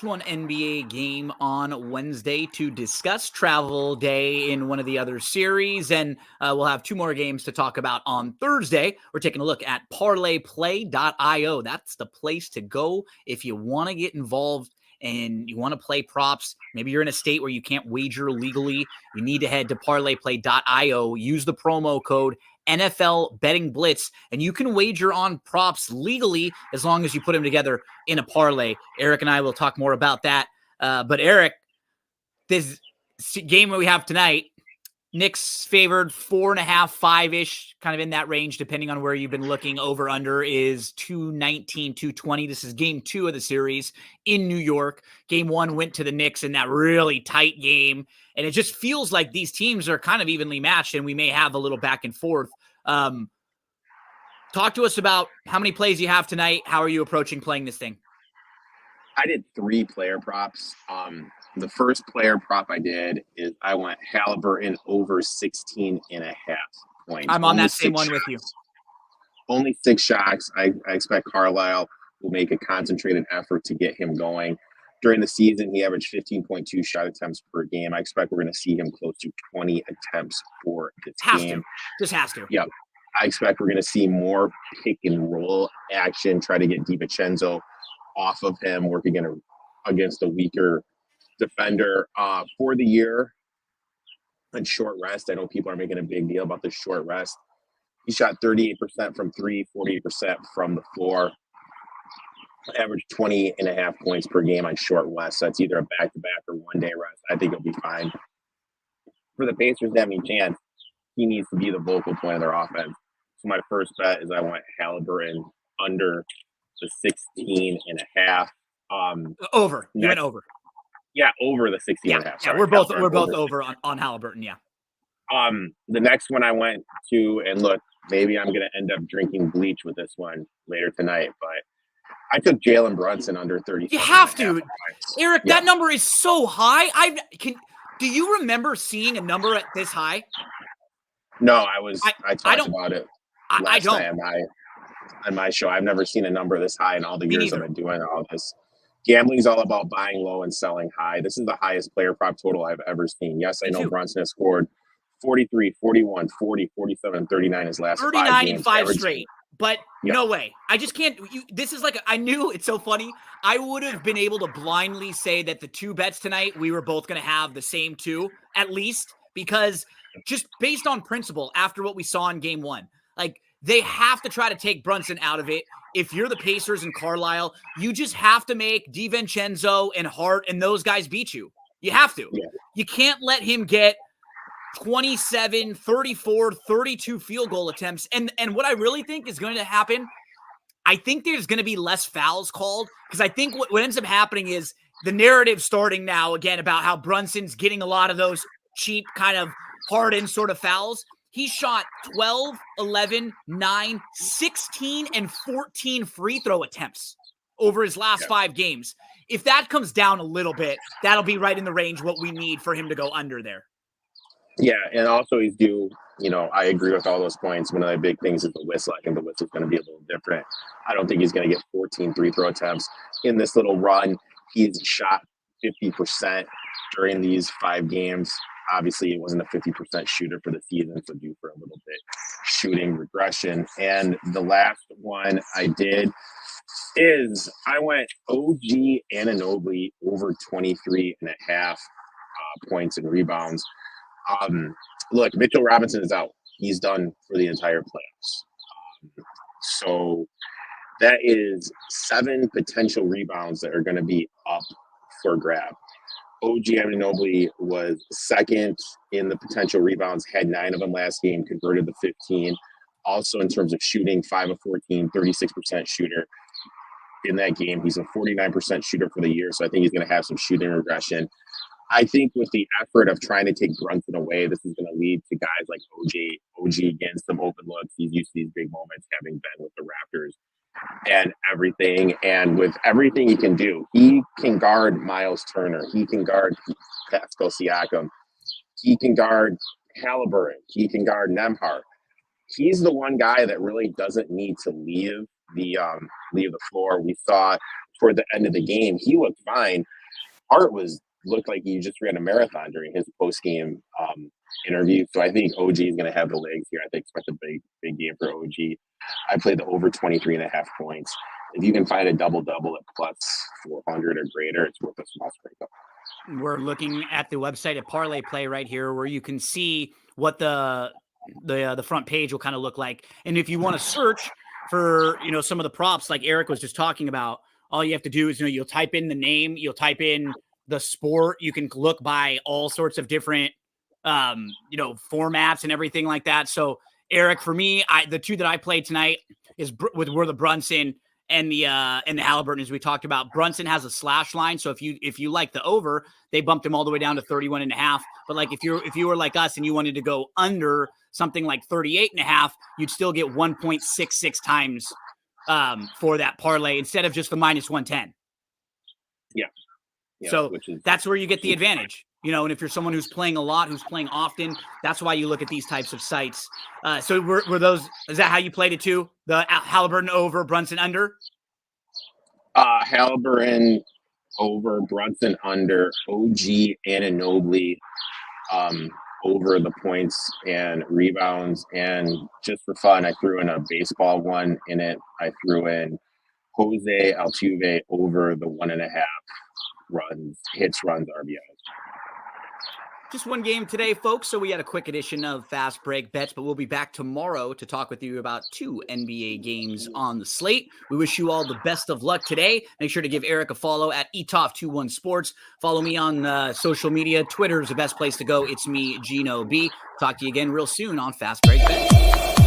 one NBA game on Wednesday to discuss travel day in one of the other series. And we'll have two more games to talk about on Thursday. We're taking a look at parlayplay.io. That's the place to go if you want to get involved and you want to play props. Maybe you're in a state where you can't wager legally. You need to head to parlayplay.io. Use the promo code NFL Betting Blitz, and you can wager on props legally as long as you put them together in a parlay. Erik and I will talk more about that. But Erik, this game that we have tonight, Knicks favored 4.5, 5-ish, kind of in that range, depending on where you've been looking. Over under is 219, 220. This is game 2 of the series in New York. Game 1 went to the Knicks in that really tight game. And it just feels like these teams are kind of evenly matched, and we may have a little back and forth. Talk to us about how many plays you have tonight. How are you approaching playing this thing? I did 3 player props. The first player prop I did is I went Halliburton over 16.5 points. I'm on that same one with you. Only 6 shots. I expect Carlisle will make a concentrated effort to get him going. During the season, he averaged 15.2 shot attempts per game. I expect we're going to see him close to 20 attempts for this game. Just has to. Yep. I expect we're going to see more pick and roll action, try to get DiVincenzo off of him, working against a weaker defender. For the year and short rest, I know people are making a big deal about the short rest. He shot 38% from 3, 48% from the floor. Averaged 20.5 points per game on short rest. So that's either a back-to-back or one-day rest. I think he'll be fine. For the Pacers to have any chance, he needs to be the vocal point of their offense. So my first bet is I want Halliburton under the 16.5. Over. You went over. Yeah, over the 16.5. Yeah, we're both over on Halliburton, yeah. The next one I went to, and look, maybe I'm going to end up drinking bleach with this one later tonight, but I took Jalen Brunson under 30. You have to. Erik, yeah. That number is so high. Do you remember seeing a number at this high? No, I talked about it last night on my show. I've never seen a number this high in all the years I've been doing all this. Gambling is all about buying low and selling high. This is the highest player prop total I've ever seen. Yes, I know Brunson has scored 43, 41, 40, 47, 39 his last 39 5 games. 5 straight. But no way. I just can't. This is like, I knew, it's so funny. I would have been able to blindly say that the 2 bets tonight, we were both going to have the same 2, at least, because just based on principle, after what we saw in game 1, like, they have to try to take Brunson out of it. If you're the Pacers and Carlisle, you just have to make DiVincenzo and Hart and those guys beat you. You have to. Yeah. You can't let him get 27, 34, 32 field goal attempts. And what I really think is going to happen, I think there's going to be less fouls called, because I think what ends up happening is the narrative starting now again about how Brunson's getting a lot of those cheap kind of hardened sort of fouls. He shot 12, 11, 9, 16, and 14 free throw attempts over his last 5 games. If that comes down a little bit, that'll be right in the range what we need for him to go under there. Yeah, and also he's due, I agree with all those points. One of the big things is the whistle. I think the whistle's going to be a little different. I don't think he's going to get 14 free throw attempts in this little run. He's shot 50% during these 5 games. Obviously, it wasn't a 50% shooter for the season, so due for a little bit shooting regression. And the last one I did is I went OG Anunoby over 23.5 points and rebounds. Look, Mitchell Robinson is out. He's done for the entire playoffs. So that is 7 potential rebounds that are going to be up for grab. OG Anunoby was second in the potential rebounds, had 9 of them last game, converted the 15. Also, in terms of shooting, 5 of 14, 36% shooter in that game. He's a 49% shooter for the year, so I think he's going to have some shooting regression. I think with the effort of trying to take Brunson away, this is going to lead to guys like OG getting some open looks. He's used to these big moments, having been with the Raptors and everything. And with everything he can do, he can guard Miles Turner. He can guard Pascal Siakam. He can guard Halliburton. He can guard Nembhard. He's the one guy that really doesn't need to leave the floor. We saw toward the end of the game, he looked fine. Hart looked like he just ran a marathon during his post game interview. So I think OG is going to have the legs here. I think expect a big game for OG. I played the over 23.5 points. If you can find a double-double at plus 400 or greater, it's worth a small sprinkle. We're looking at the website at Parlay Play right here, where you can see what the front page will kind of look like. And if you want to search for, some of the props like Erik was just talking about, all you have to do is, you'll type in the name, you'll type in the sport. You can look by all sorts of different, formats and everything like that. So Erik, for me, the two that I played tonight were the Brunson and the Halliburton, as we talked about. Brunson has a slash line, so if you like the over, they bumped him all the way down to 31.5. But like if you were like us and you wanted to go under something like 38.5, you'd still get 1.66 times for that parlay instead of just the minus 110. Yeah. So that's where you get the advantage. And if you're someone who's playing a lot, who's playing often, that's why you look at these types of sites. So is that how you played it too? The Halliburton over, Brunson under? Halliburton over, Brunson under, OG Anunoby over the points and rebounds. And just for fun, I threw in a baseball one in it. I threw in Jose Altuve over the 1.5 hits, runs, RBIs. Just one game today, folks, so we had a quick edition of Fast Break Bets, but we'll be back tomorrow to talk with you about 2 NBA games on the slate. We wish you all the best of luck today. Make sure to give Erik a follow at ETOF21 Sports. Follow me on social media. Twitter is the best place to go. It's me, Gino B. Talk to you again real soon on Fast Break Bets.